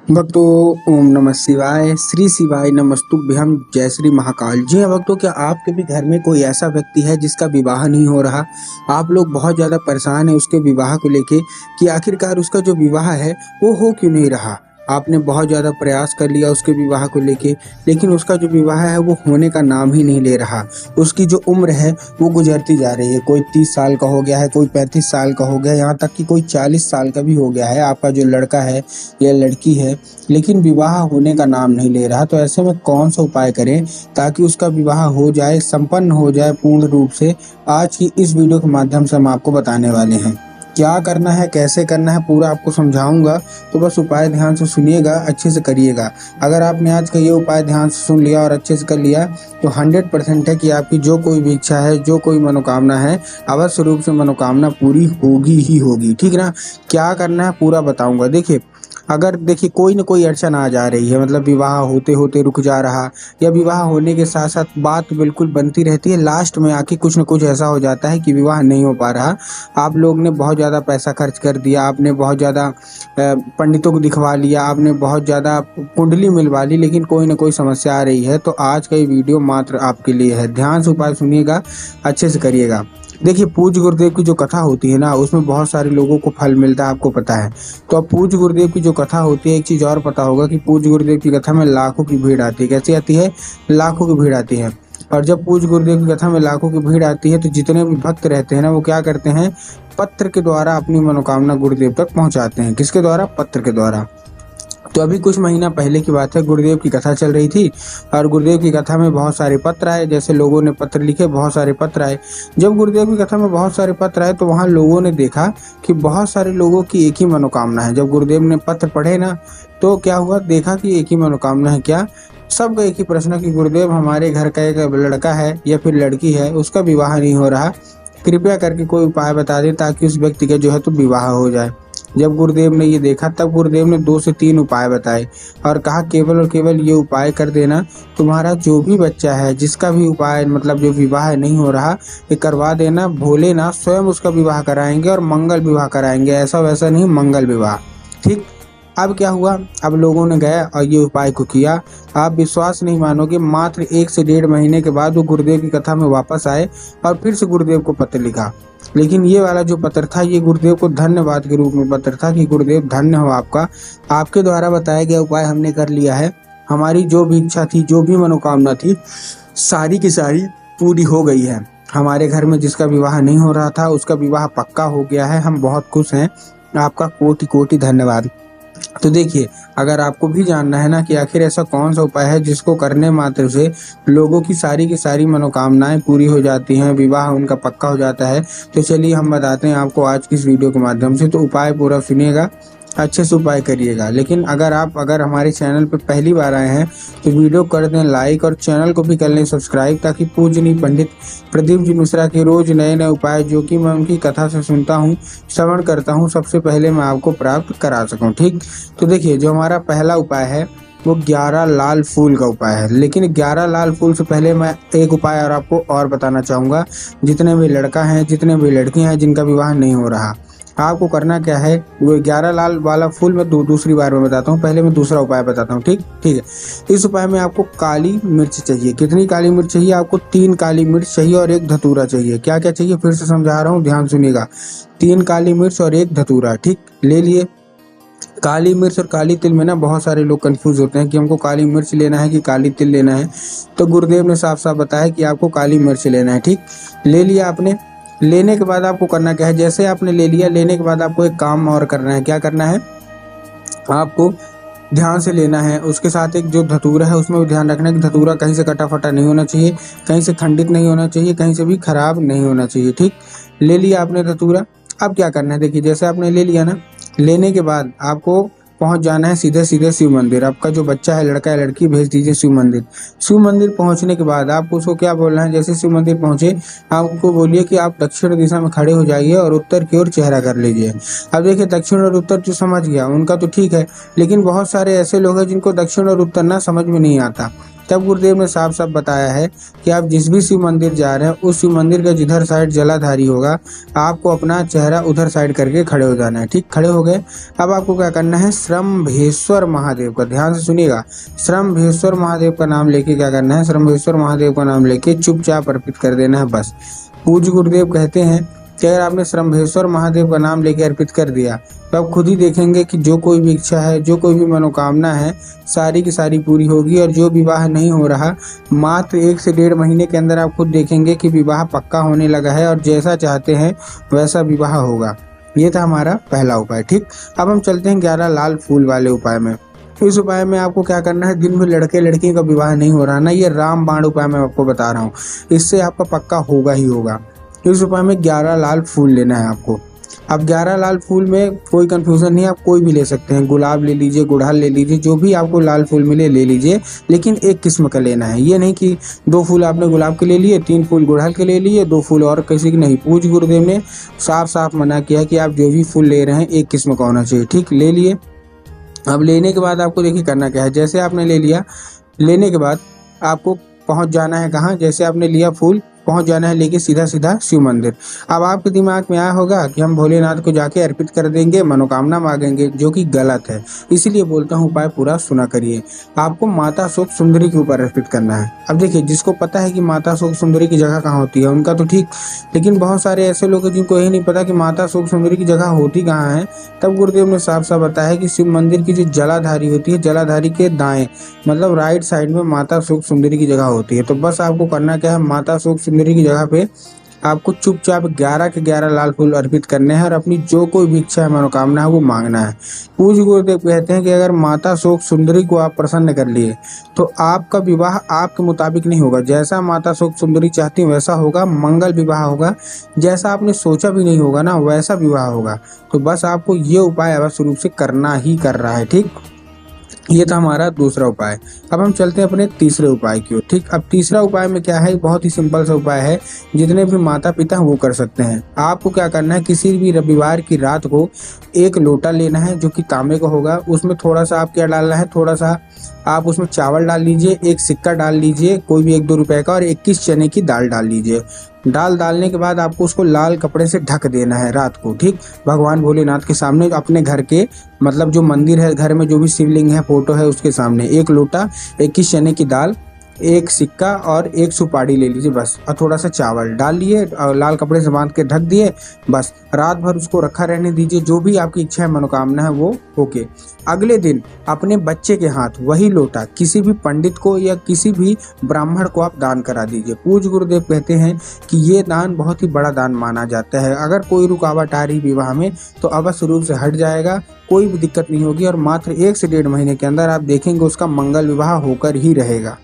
भक्तों, ओम नमः शिवाय, श्री शिवाय नमस्तुभ्यं, जय श्री महाकाल। जी हाँ भक्तों, क्या आपके भी घर में कोई ऐसा व्यक्ति है जिसका विवाह नहीं हो रहा? आप लोग बहुत ज़्यादा परेशान हैं उसके विवाह को लेके कि आखिरकार उसका जो विवाह है वो हो क्यों नहीं रहा। आपने बहुत ज़्यादा प्रयास कर लिया उसके विवाह को लेके, लेकिन उसका जो विवाह है वो होने का नाम ही नहीं ले रहा। उसकी जो उम्र है वो गुजरती जा रही है। कोई 30 साल का हो गया है, कोई 35 साल का हो गया, यहाँ तक कि कोई 40 साल का भी हो गया है आपका जो लड़का है या लड़की है, लेकिन विवाह होने का नाम नहीं ले रहा। तो ऐसे में कौन सा उपाय करें ताकि उसका विवाह हो जाए, संपन्न हो जाए पूर्ण रूप से? आज की इस वीडियो के माध्यम से हम आपको बताने वाले हैं क्या करना है, कैसे करना है, पूरा आपको समझाऊंगा। तो बस उपाय ध्यान से सुनिएगा, अच्छे से करिएगा। अगर आपने आज का ये उपाय ध्यान से सुन लिया और अच्छे से कर लिया तो 100% है कि आपकी जो कोई भी इच्छा है, जो कोई मनोकामना है, अवश्य रूप से मनोकामना पूरी होगी ही होगी। ठीक है ना? क्या करना है पूरा बताऊंगा। देखिए कोई न कोई अड़चन आ जा रही है, मतलब विवाह होते होते रुक जा रहा, या विवाह होने के साथ साथ बात बिल्कुल बनती रहती है, लास्ट में आके कुछ न कुछ ऐसा हो जाता है कि विवाह नहीं हो पा रहा। आप लोग ने बहुत ज़्यादा पैसा खर्च कर दिया, आपने बहुत ज़्यादा पंडितों को दिखवा लिया, आपने बहुत ज़्यादा कुंडली मिलवा ली, लेकिन कोई ना कोई समस्या आ रही है। तो आज का ये वीडियो मात्र आपके लिए है। ध्यान से उपाय सुनिएगा, अच्छे से करिएगा। देखिए, पूज्य गुरुदेव की जो कथा होती है ना, उसमें बहुत सारे लोगों को फल मिलता है, आपको पता है। तो अब पूज्य गुरुदेव की जो कथा होती है, एक चीज़ और पता होगा कि पूज्य गुरुदेव की कथा में लाखों की भीड़ आती है। कैसी आती है? लाखों की भीड़ आती है। और जब पूज्य गुरुदेव की कथा में लाखों की भीड़ आती है तो जितने भी भक्त रहते हैं ना, वो क्या करते हैं, पत्र के द्वारा अपनी मनोकामना गुरुदेव तक पहुंचाते हैं। किसके द्वारा? पत्र के द्वारा। तो अभी कुछ महीना पहले की बात है, गुरुदेव की कथा चल रही थी और गुरुदेव की कथा में बहुत सारे पत्र आए। जैसे लोगों ने पत्र लिखे, बहुत सारे पत्र आए। जब गुरुदेव की कथा में बहुत सारे पत्र आए तो वहाँ लोगों ने देखा कि बहुत सारे लोगों की एक ही मनोकामना है। जब गुरुदेव ने पत्र पढ़े ना, तो क्या हुआ, देखा कि एक ही मनोकामना है। क्या? सबका एक ही प्रश्न कि गुरुदेव, हमारे घर का एक लड़का है या फिर लड़की है, उसका विवाह नहीं हो रहा, कृपया करके कोई उपाय बता दें ताकि उस व्यक्ति का जो है तो विवाह हो जाए। जब गुरुदेव ने ये देखा तब गुरुदेव ने 2 से 3 उपाय बताए और कहा केवल और केवल ये उपाय कर देना, तुम्हारा जो भी बच्चा है, जिसका भी उपाय मतलब जो विवाह नहीं हो रहा, ये करवा देना। भोलेनाथ स्वयं उसका विवाह कराएंगे और मंगल विवाह कराएंगे, ऐसा वैसा नहीं, मंगल विवाह। ठीक। अब क्या हुआ, अब लोगों ने गए और ये उपाय को किया। आप विश्वास नहीं मानोगे, मात्र 1 से 1.5 महीने के बाद वो गुरुदेव की कथा में वापस आए और फिर से गुरुदेव को पत्र लिखा। लेकिन ये वाला जो पत्र था, ये गुरुदेव को धन्यवाद के रूप में पत्र था कि गुरुदेव धन्य हो आपका, आपके द्वारा बताया गया उपाय हमने कर लिया है। हमारी जो भी इच्छा थी, जो भी मनोकामना थी, सारी की सारी पूरी हो गई है। हमारे घर में जिसका विवाह नहीं हो रहा था उसका विवाह पक्का हो गया है। हम बहुत खुश हैं। आपका कोटि कोटि धन्यवाद। तो देखिए, अगर आपको भी जानना है ना कि आखिर ऐसा कौन सा उपाय है जिसको करने मात्र से लोगों की सारी मनोकामनाएं पूरी हो जाती हैं, विवाह उनका पक्का हो जाता है, तो चलिए हम बताते हैं आपको आज की इस वीडियो के माध्यम से। तो उपाय पूरा सुनिएगा, अच्छे से उपाय करिएगा। लेकिन अगर हमारे चैनल पर पहली बार आए हैं तो वीडियो कर दें लाइक और चैनल को भी कर लें सब्सक्राइब, ताकि पूजनीय पंडित प्रदीप जी मिश्रा के रोज नए नए उपाय जो कि मैं उनकी कथा से सुनता हूँ, श्रवण करता हूँ, सबसे पहले मैं आपको प्राप्त करा सकूँ। ठीक। तो देखिए, जो हमारा पहला उपाय है वो 11 लाल फूल का उपाय है। लेकिन 11 लाल फूल से पहले मैं एक उपाय और आपको और बताना चाहूँगा। जितने भी लड़का हैं, जितने भी लड़कियाँ हैं जिनका विवाह नहीं हो रहा, आपको करना क्या है, वो 11 लाल वाला फूल मैं दूसरी बार में बताता हूँ, पहले मैं दूसरा उपाय बताता हूँ। ठीक ठीक है। इस उपाय में आपको काली मिर्च चाहिए। कितनी काली मिर्च चाहिए आपको? 3 काली मिर्च चाहिए और 1 धतूरा चाहिए। क्या क्या चाहिए फिर से समझा रहा हूँ, ध्यान सुनिएगा। 3 काली मिर्च और 1 धतूरा। ठीक, ले लिए। काली मिर्च और काली तिल में ना बहुत सारे लोग कंफ्यूज होते हैं कि हमको काली मिर्च लेना है कि काली तिल लेना है। तो गुरुदेव ने साफ साफ बताया कि आपको काली मिर्च लेना है। ठीक, ले लिया आपने। लेने के बाद आपको करना क्या है, जैसे आपने ले लिया, लेने के बाद आपको एक काम और करना है। क्या करना है? आपको ध्यान से लेना है। उसके साथ एक जो धतूरा है उसमें भी ध्यान रखना है कि धतूरा कहीं से कटा फटा नहीं होना चाहिए, कहीं से खंडित नहीं होना चाहिए, कहीं से भी खराब नहीं होना चाहिए। ठीक, ले लिया आपने धतूरा। अब क्या करना है, देखिए जैसे आपने ले लिया ना, लेने के बाद आपको पहुंच जाना है सीधे सीधे शिव मंदिर। आपका जो बच्चा है, लड़का है लड़की, भेज दीजिए शिव मंदिर। शिव मंदिर पहुंचने के बाद आपको उसको क्या बोलना है, जैसे शिव मंदिर पहुंचे आपको बोलिए कि आप दक्षिण दिशा में खड़े हो जाइए और उत्तर की ओर चेहरा कर लीजिए। अब देखिए, दक्षिण और उत्तर जो समझ गया उनका तो ठीक है, लेकिन बहुत सारे ऐसे लोग हैं जिनको दक्षिण और उत्तर ना समझ में नहीं आता। तब गुरुदेव ने साफ साफ बताया है कि आप जिस भी शिव मंदिर जा रहे हैं उस शिव मंदिर का जिधर साइड जलाधारी होगा आपको अपना चेहरा उधर साइड करके खड़े हो जाना है। ठीक, खड़े हो गए। अब आपको क्या करना है, श्रम्भेश्वर महादेव का, ध्यान से सुनिएगा, श्रम्भेश्वर महादेव का नाम लेके क्या करना है, श्रम्भेश्वर महादेव का नाम लेके चुपचाप अर्पित कर देना है बस। पूज्य गुरुदेव कहते हैं कि अगर आपने श्रम्भेश्वर महादेव का नाम लेके अर्पित कर दिया तो आप खुद ही देखेंगे कि जो कोई भी इच्छा है, जो कोई भी मनोकामना है, सारी की सारी पूरी होगी। और जो विवाह नहीं हो रहा, मात्र 1 से 1.5 महीने के अंदर आप खुद देखेंगे कि विवाह पक्का होने लगा है और जैसा चाहते हैं वैसा विवाह होगा। ये था हमारा पहला उपाय। ठीक, अब हम चलते हैं 11 लाल फूल वाले उपाय में। इस उपाय में आपको क्या करना है, दिन में लड़के लड़की का विवाह नहीं हो रहा ना, ये रामबाण उपाय मैं आपको बता रहा हूँ, इससे आपका पक्का होगा ही होगा। इस उपाय में 11 लाल फूल लेना है आपको। अब 11 लाल फूल में कोई कंफ्यूजन नहीं, आप कोई भी ले सकते हैं, गुलाब ले लीजिए, गुड़हल ले लीजिए, जो भी आपको लाल फूल मिले ले लीजिए, लेकिन एक किस्म का लेना है। ये नहीं कि 2 फूल आपने गुलाब के ले लिए, 3 फूल गुड़हल के ले लिए, 2 फूल और किसी के नहीं। पूज्य गुरुदेव ने साफ साफ मना किया कि आप जो भी फूल ले रहे हैं एक किस्म का होना चाहिए। ठीक, ले लिए। अब लेने के बाद आपको देखिए करना क्या है, जैसे आपने ले लिया, लेने के बाद आपको पहुंच जाना है कहाँ, जैसे आपने लिया फूल, पहुंच जाना है लेके सीधा सीधा शिव मंदिर। अब आपके दिमाग में आया होगा कि हम भोलेनाथ को जाके अर्पित कर देंगे, मनोकामना मांगेंगे, जो कि गलत है। इसीलिए बोलता हूँ उपाय पूरा सुना करिए। आपको माता शोक सुंदरी के ऊपर अर्पित करना है। अब देखिए, जिसको पता है कि माता शोक सुंदरी की जगह कहाँ होती है उनका तो ठीक, लेकिन बहुत सारे ऐसे लोग हैं जिनको यही नहीं पता कि माता शोक सुंदरी की जगह होती कहाँ है। तब गुरुदेव ने साफ साफ बताया है कि शिव मंदिर की जो जलाधारी होती है, जलाधारी के दाएं मतलब राइट साइड में माता शोक सुंदरी की जगह होती है। तो बस आपको करना क्या है, माता शोक सुंदरी की जगह पे आपको चुपचाप 11 के 11 लाल फूल अर्पित करने हैं और अपनी जो कोई भी इच्छा है, मनोकामना है, वो मांगना है। पूज्य गुरुदेव कहते हैं कि अगर माता शोक सुंदरी को आप प्रसन्न कर लिए तो आपका विवाह आपके मुताबिक नहीं होगा, जैसा माता शोक सुंदरी चाहती है वैसा होगा, मंगल विवाह होगा, जैसा आपने सोचा भी नहीं होगा ना वैसा विवाह होगा। तो बस आपको ये उपाय अवश्य रूप से करना ही कर रहा है। ठीक, ये था हमारा दूसरा उपाय। अब हम चलते हैं अपने तीसरे उपाय की ओर। ठीक, अब तीसरा उपाय में क्या है, बहुत ही सिंपल सा उपाय है, जितने भी माता पिता वो कर सकते हैं। आपको क्या करना है, किसी भी रविवार की रात को 1 लोटा लेना है जो कि तांबे का होगा। उसमें थोड़ा सा आप क्या डालना है, थोड़ा सा आप उसमें चावल डाल लीजिए, 1 सिक्का डाल लीजिए, कोई भी 1-2 रुपए का, और 21 चने की दाल डाल लीजिए। डालने के बाद आपको उसको लाल कपड़े से ढक देना है रात को। ठीक, भगवान भोलेनाथ के सामने, अपने घर के मतलब जो मंदिर है, घर में जो भी शिवलिंग है, फोटो है, उसके सामने 1 लोटा, 21 चने की दाल, 1 सिक्का और 1 सुपारी ले लीजिए बस, और थोड़ा सा चावल डाल लिए और लाल कपड़े से बांध के ढक दिए। बस रात भर उसको रखा रहने दीजिए, जो भी आपकी इच्छा है, मनोकामना है, वो ओके। अगले दिन अपने बच्चे के हाथ वही लोटा किसी भी पंडित को या किसी भी ब्राह्मण को आप दान करा दीजिए। पूज्य गुरुदेव कहते हैं कि ये दान बहुत ही बड़ा दान माना जाता है। अगर कोई रुकावट आ रही विवाह में तो अवश्य रूप से हट जाएगा, कोई भी दिक्कत नहीं होगी, और मात्र 1 से 1.5 महीने के अंदर आप देखेंगे उसका मंगल विवाह होकर ही रहेगा।